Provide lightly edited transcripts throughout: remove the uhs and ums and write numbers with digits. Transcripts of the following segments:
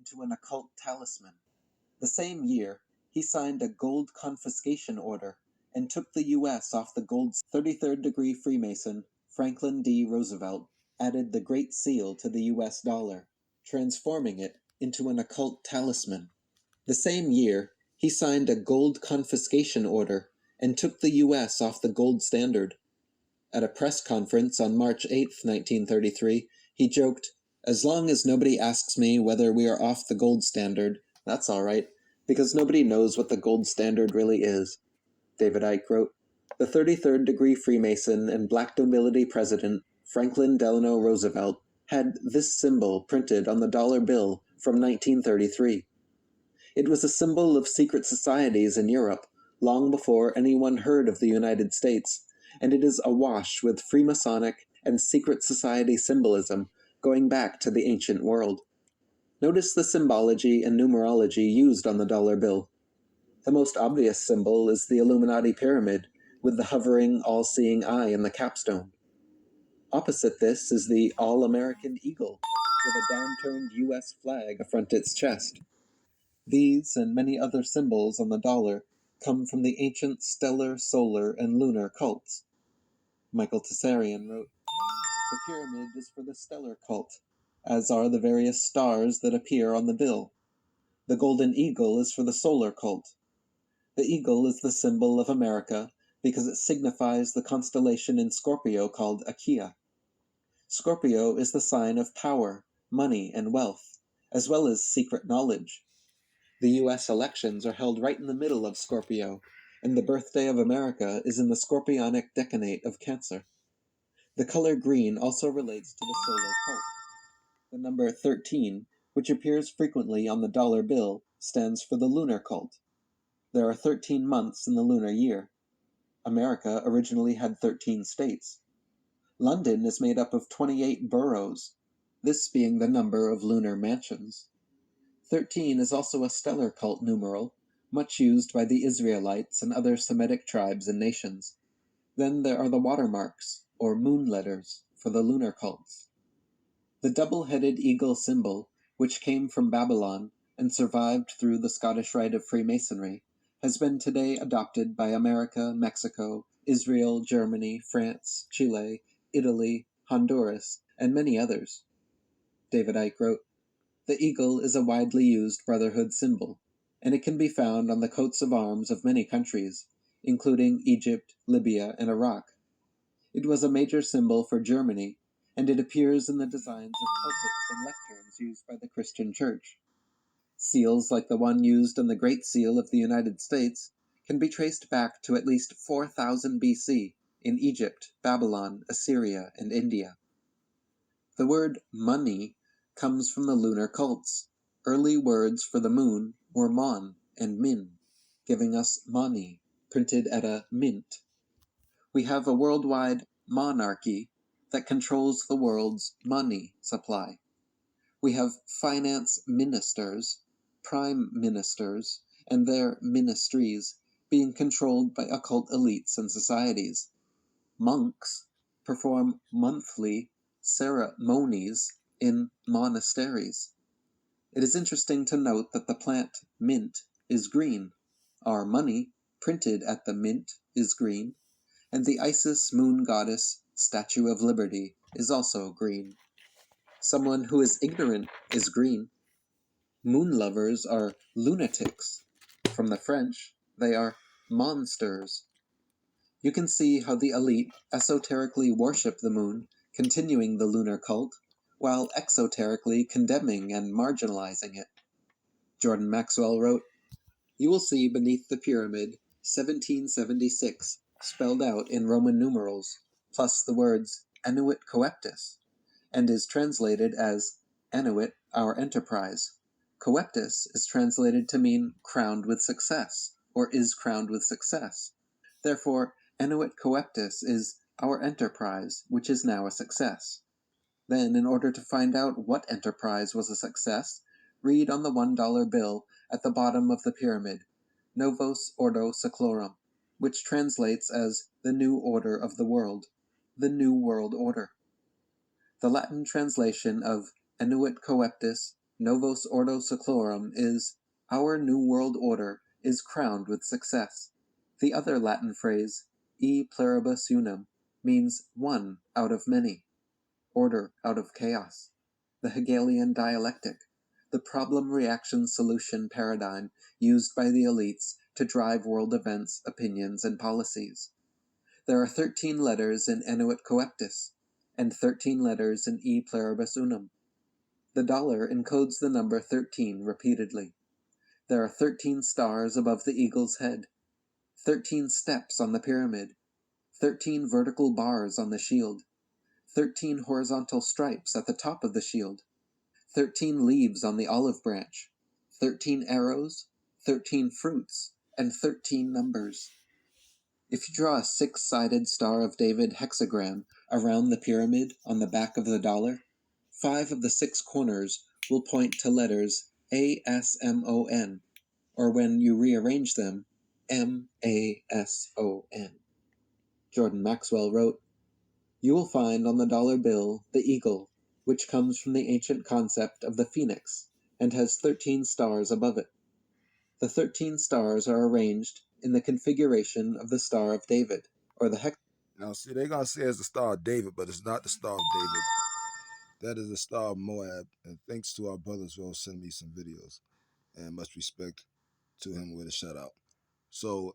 into an occult talisman. The same year, he signed a gold confiscation order and took the U.S. off the gold. 33rd degree Freemason Franklin D. Roosevelt added the Great Seal to the U.S. dollar, transforming it into an occult talisman. The same year, he signed a gold confiscation order and took the U.S. off the gold standard. At a press conference on March 8, 1933, he joked, "As long as nobody asks me whether we are off the gold standard, that's all right, because nobody knows what the gold standard really is." David Icke wrote, "The 33rd degree Freemason and Black Nobility President Franklin Delano Roosevelt had this symbol printed on the dollar bill from 1933. It was a symbol of secret societies in Europe long before anyone heard of the United States, and it is awash with Freemasonic and secret society symbolism going back to the ancient world. Notice the symbology and numerology used on the dollar bill. The most obvious symbol is the Illuminati pyramid, with the hovering, all-seeing eye in the capstone. Opposite this is the All-American Eagle, with a downturned U.S. flag affront its chest. These and many other symbols on the dollar come from the ancient stellar, solar, and lunar cults." Michael Tessarian wrote, "The pyramid is for the stellar cult, as are the various stars that appear on the bill. The golden eagle is for the solar cult. The eagle is the symbol of America because it signifies the constellation in Scorpio called Achaea. Scorpio is the sign of power, money, and wealth, as well as secret knowledge. The U.S. elections are held right in the middle of Scorpio, and the birthday of America is in the scorpionic decanate of Cancer. The color green also relates to the solar cult. The number 13, which appears frequently on the dollar bill, stands for the lunar cult. There are 13 months in the lunar year. America originally had 13 states. London is made up of 28 boroughs, this being the number of lunar mansions. 13 is also a stellar cult numeral, much used by the Israelites and other Semitic tribes and nations. Then there are the watermarks, or moon letters, for the lunar cults. The double-headed eagle symbol, which came from Babylon and survived through the Scottish Rite of Freemasonry, has been today adopted by America, Mexico, Israel, Germany, France, Chile, Italy, Honduras, and many others." David Icke wrote, "The eagle is a widely used brotherhood symbol, and it can be found on the coats of arms of many countries, including Egypt, Libya, and Iraq. It was a major symbol for Germany, and it appears in the designs of pulpits and lecterns used by the Christian Church. Seals like the one used on the Great Seal of the United States can be traced back to at least 4000 BC in Egypt, Babylon, Assyria, and India. The word money comes from the lunar cults. Early words for the moon were mon and min, giving us mani, printed at a mint. We have a worldwide monarchy that controls the world's money supply. We have finance ministers, prime ministers, and their ministries being controlled by occult elites and societies. Monks perform monthly ceremonies in monasteries. It is interesting to note that the plant mint is green, our money, printed at the mint, is green, and the Isis moon goddess Statue of Liberty is also green. Someone who is ignorant is green. Moon lovers are lunatics. From the French, they are monsters. You can see how the elite esoterically worship the moon, continuing the lunar cult, while exoterically condemning and marginalizing it." Jordan Maxwell wrote, "You will see beneath the pyramid 1776 spelled out in Roman numerals, plus the words Annuit Coeptis, and is translated as Annuit, our enterprise. Coeptis is translated to mean crowned with success, or is crowned with success. Therefore, Annuit Coeptis is our enterprise, which is now a success." Then, in order to find out what enterprise was a success, read on the $1 bill at the bottom of the pyramid, Novos Ordo Seclorum, which translates as the New Order of the World, the New World Order. The Latin translation of Annuit Coeptis Novus Ordo Seclorum is, our New World Order is crowned with success. The other Latin phrase, e pluribus unum, means one out of many, order out of chaos. The Hegelian dialectic, the problem-reaction-solution paradigm used by the elites to drive world events, opinions, and policies. There are 13 letters in Annuit Coeptis, and 13 letters in E Pluribus Unum. The dollar encodes the number 13 repeatedly. There are 13 stars above the eagle's head, 13 steps on the pyramid, 13 vertical bars on the shield, 13 horizontal stripes at the top of the shield, 13 leaves on the olive branch, 13 arrows, 13 fruits, and 13 numbers. If you draw a 6-sided Star of David hexagram around the pyramid on the back of the dollar, 5 of the 6 corners will point to letters ASMON, or when you rearrange them, MASON. Jordan Maxwell wrote, "You will find on the dollar bill the eagle, which comes from the ancient concept of the phoenix and has 13 stars above it. The 13 stars are arranged in the configuration of the Star of David, or the hex." Now, see, they're going to say it's the Star of David, but it's not the Star of David. That is the Star of Moab. And thanks to our brothers who will send me some videos. And much respect to him with a shout out. So,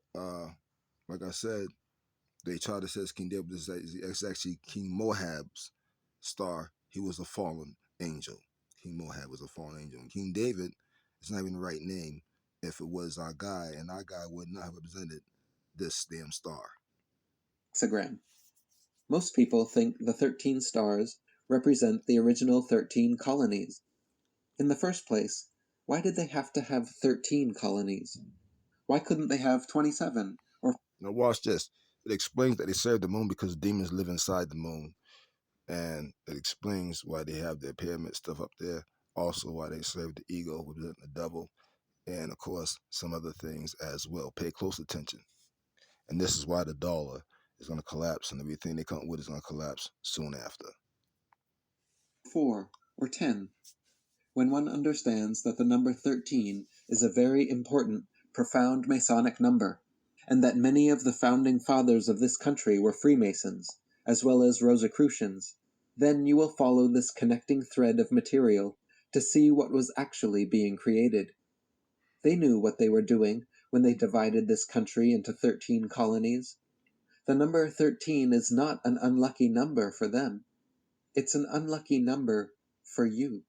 like I said, they try to say it's King David. It's actually King Moab's star. He was a fallen angel. King Moab was a fallen angel. And King David is not even the right name if it was our guy, and our guy would not have represented this damn star. Hexagram. Most people think the 13 stars represent the original 13 colonies. In the first place, why did they have to have 13 colonies? Why couldn't they have 27? Or now watch this. It explains that they serve the moon because demons live inside the moon. And it explains why they have their pyramid stuff up there. Also why they serve the ego, representing the devil. And of course, some other things as well. Pay close attention. And this is why the dollar is going to collapse, and everything they come with is going to collapse soon after. 4 or 10. When one understands that the number 13 is a very important, profound Masonic number, and that many of the founding fathers of this country were Freemasons, as well as Rosicrucians, then you will follow this connecting thread of material to see what was actually being created. They knew what they were doing when they divided this country into 13 colonies. The number 13 is not an unlucky number for them. It's an unlucky number for you.